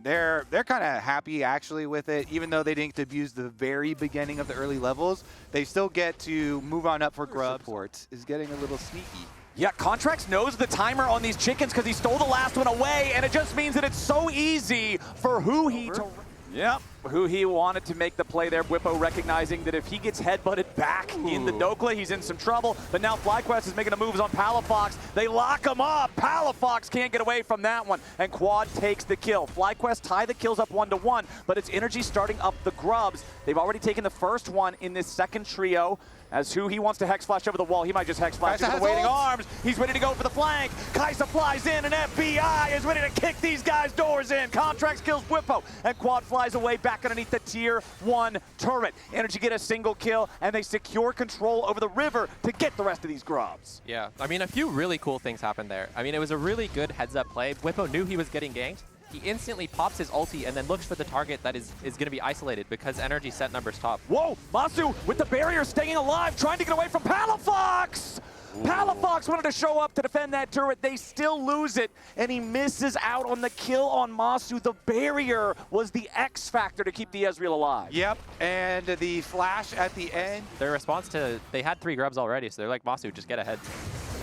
they're kind of happy actually with it, even though they didn't abuse the very beginning of the early levels. They still get to move on up for grub. Support is getting a little sneaky. Yeah, Contracts knows the timer on these chickens because he stole the last one away, and it just means that it's so easy for Huhi to... Yep, Huhi wanted to make the play there. Bwipo recognizing that if he gets headbutted back in the Dokla, he's in some trouble. But now FlyQuest is making the moves on Palafox. They lock him up. Palafox can't get away from that one, and Quad takes the kill. FlyQuest tie the kills up 1-1, but it's NRG starting up the grubs. They've already taken the first one in this second trio. As Huhi wants to Hex Flash over the wall, he might just Hex Flash into the waiting arms. He's ready to go for the flank. Kaisa flies in, and FBI is ready to kick these guys' doors in. Contracts kills Bwipo, and Quad flies away back underneath the Tier 1 turret. NRG get a single kill, and they secure control over the river to get the rest of these grubs. Yeah, I mean, a few really cool things happened there. I mean, it was a really good heads-up play. Bwipo knew he was getting ganked. He instantly pops his ulti and then looks for the target that is going to be isolated because NRG set numbers top. Whoa, Masu with the barrier staying alive, trying to get away from Palafox! Palafox wanted to show up to defend that turret. They still lose it, and he misses out on the kill on Masu. The barrier was the X factor to keep the Ezreal alive. Yep, and the flash at the end. Their response to, they had 3 grubs already, so they're like, Masu, just get ahead.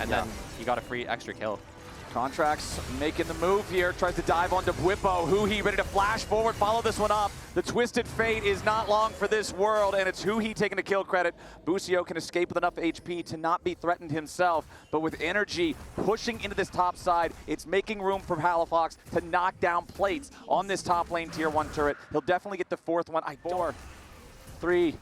And then he got a free extra kill. Contracts making the move here, tries to dive onto Bwipo. Huhi ready to flash forward, follow this one up. The Twisted Fate is not long for this world, and it's Huhi taking the kill credit. Busio can escape with enough HP to not be threatened himself, but with NRG pushing into this top side, it's making room for Palafox to knock down plates on this top lane Tier 1 turret. He'll definitely get the 4th one. 4, 3,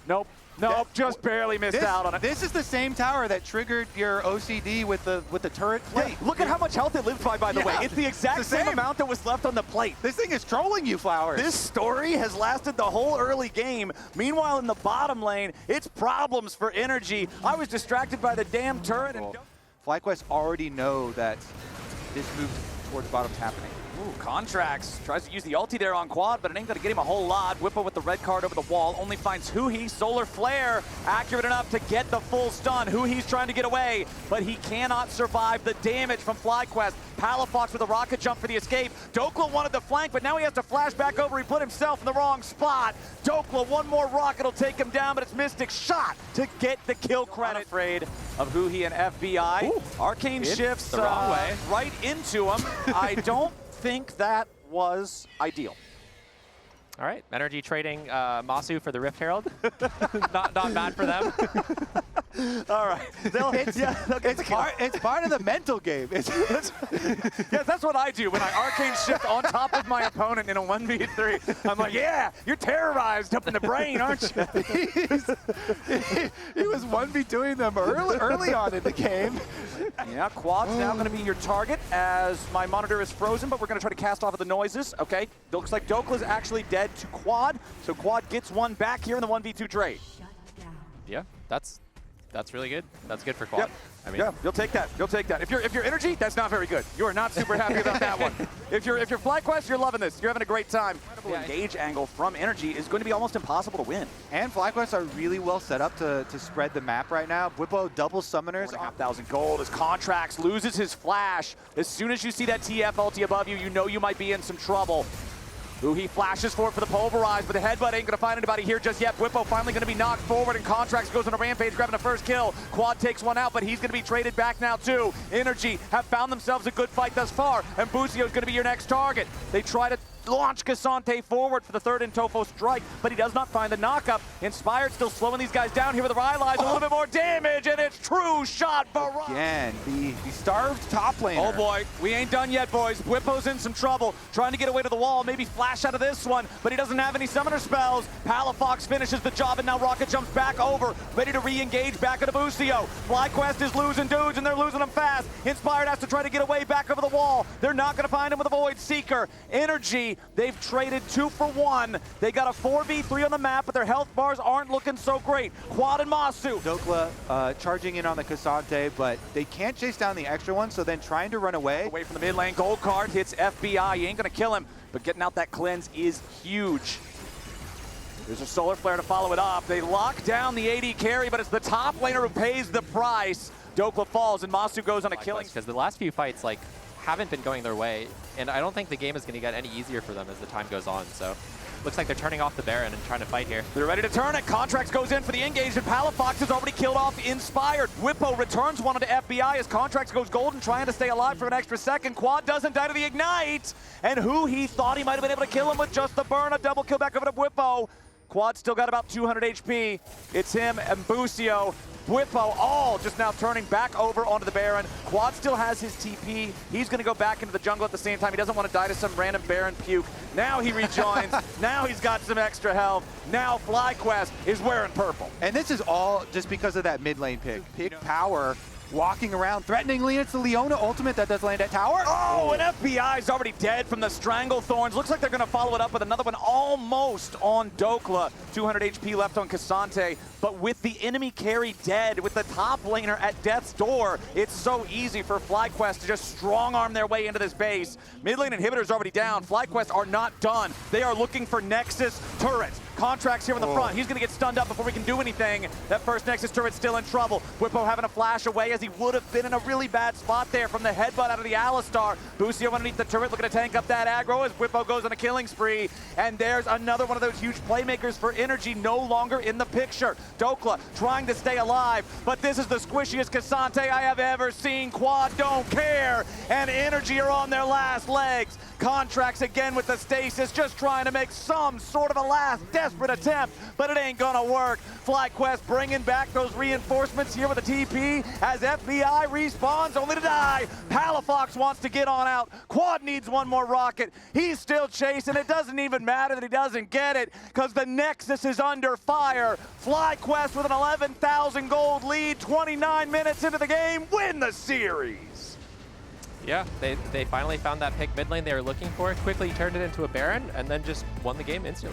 nope. Nope, just barely missed out on it. This is the same tower that triggered your OCD with the turret plate. Yeah, look at how much health it lives by the way. It's the exact same amount that was left on the plate. This thing is trolling you, Flowers. This story has lasted the whole early game. Meanwhile, in the bottom lane, it's problems for NRG. I was distracted by the damn turret. And FlyQuest already know that this move towards bottom's happening. Ooh, Contracts tries to use the ulti there on Quad, but it ain't gonna get him a whole lot. Bwipo with the red card over the wall, only finds Huhi. Solar Flare, accurate enough to get the full stun. Huhi's trying to get away, but he cannot survive the damage from FlyQuest. Palafox with a rocket jump for the escape. Dokla wanted the flank, but now he has to flash back over. He put himself in the wrong spot. Dokla, one more rocket will take him down, but it's Mystic's shot to get the kill credit. Afraid of Huhi and FBI. Ooh, Arcane shifts the wrong way. Right into him. I don't think that was ideal. All right, NRG trading Masu for the Rift Herald. not bad for them. All right. It's part of the mental game. Yes, that's what I do when I arcane shift on top of my opponent in a 1v3. I'm like, yeah, you're terrorized up in the brain, aren't you? He was 1v2ing them early on in the game. Yeah, Quad's now going to be your target as my monitor is frozen, but we're going to try to cast off of the noises. Okay, looks like Dokla's actually dead to Quad, so Quad gets one back here in the 1v2 trade. Yeah, that's really good. That's good for Quad. Yep. I mean, yeah, you'll take that. You'll take that. If you're NRG, that's not very good. You are not super happy about that one. If you're FlyQuest, you're loving this. You're having a great time. Incredible engage angle from NRG is going to be almost impossible to win. And FlyQuest are really well set up to spread the map right now. Bwipo double summoners. 4,500 gold as Contracts loses his flash. As soon as you see that TF ulti above you, you know you might be in some trouble. He flashes for it for the pulverize, but the headbutt ain't gonna find anybody here just yet. Bwipo finally gonna be knocked forward, and Contracts goes on a rampage, grabbing the first kill. Quad takes one out, but he's gonna be traded back now too. NRG have found themselves a good fight thus far, and Busio's gonna be your next target. They try to launch Cassante forward for the 3rd in Tofo strike, but he does not find the knockup. Inspired still slowing these guys down here with the Rylai's, a little bit more damage, and it's true shot Barrage. Again, the starved top laner. Oh boy, we ain't done yet, boys. Bwipo's in some trouble, trying to get away to the wall, maybe flash out of this one, but he doesn't have any summoner spells. Palafox finishes the job, and now Rocket jumps back over, ready to re-engage back into Busio. FlyQuest is losing dudes, and they're losing them fast. Inspired has to try to get away back over the wall. They're not gonna find him with a Void Seeker. NRG, they've traded 2 for 1. They got a 4v3 on the map, but their health bars aren't looking so great. Quad and Masu. Dokla charging in on the Cassante, but they can't chase down the extra one, so then trying to run away. Away from the mid lane, gold card hits FBI. He ain't gonna kill him, but getting out that cleanse is huge. There's a Solar Flare to follow it up. They lock down the AD carry, but it's the top laner who pays the price. Dokla falls, and Masu goes on a killing. Because the last few fights, like, haven't been going their way, and I don't think the game is going to get any easier for them as the time goes on. So looks like they're turning off the Baron and trying to fight here. They're ready to turn it. Contracts goes in for the engage, and Palafox has already killed off Inspired. Whippo returns one into FBI as Contracts goes golden, trying to stay alive for an extra second. Quad doesn't die to the Ignite, and who he thought he might have been able to kill him with just the burn. A double kill back over to Whippo. Quad still got about 200 HP. It's him and Busio. Whippo all just now turning back over onto the Baron. Quad still has his TP. He's going to go back into the jungle at the same time. He doesn't want to die to some random Baron puke. Now he rejoins. Now he's got some extra health. Now FlyQuest is wearing purple. And this is all just because of that mid lane pick. Pick power, walking around threateningly. It's the Leona ultimate that does land at tower. Oh, and FBI's already dead from the Strangle Thorns. Looks like they're going to follow it up with another one almost on Dokla. 200 HP left on Cassante. But with the enemy carry dead, with the top laner at death's door, it's so easy for FlyQuest to just strong-arm their way into this base. Mid lane inhibitor's already down. FlyQuest are not done. They are looking for Nexus turrets. Contracts here in the front. He's going to get stunned up before we can do anything. That first Nexus turret's still in trouble. Whippo having a flash away as he would have been in a really bad spot there from the headbutt out of the Alistar. Busio underneath the turret looking to tank up that aggro as Whippo goes on a killing spree. And there's another one of those huge playmakers for NRG no longer in the picture. Dokla trying to stay alive, but this is the squishiest Cassante I have ever seen. Quad don't care, and NRG are on their last legs. Contracts again with the stasis, just trying to make some sort of a last desperate attempt, but it ain't gonna work. FlyQuest bringing back those reinforcements here with a TP as FBI respawns only to die. Palafox wants to get on out. Quad needs one more rocket. He's still chasing. It doesn't even matter that he doesn't get it because the Nexus is under fire. FlyQuest with an 11,000 gold lead, 29 minutes into the game, win the series. Yeah, they finally found that pick mid lane they were looking for, quickly turned it into a Baron, and then just won the game instantly.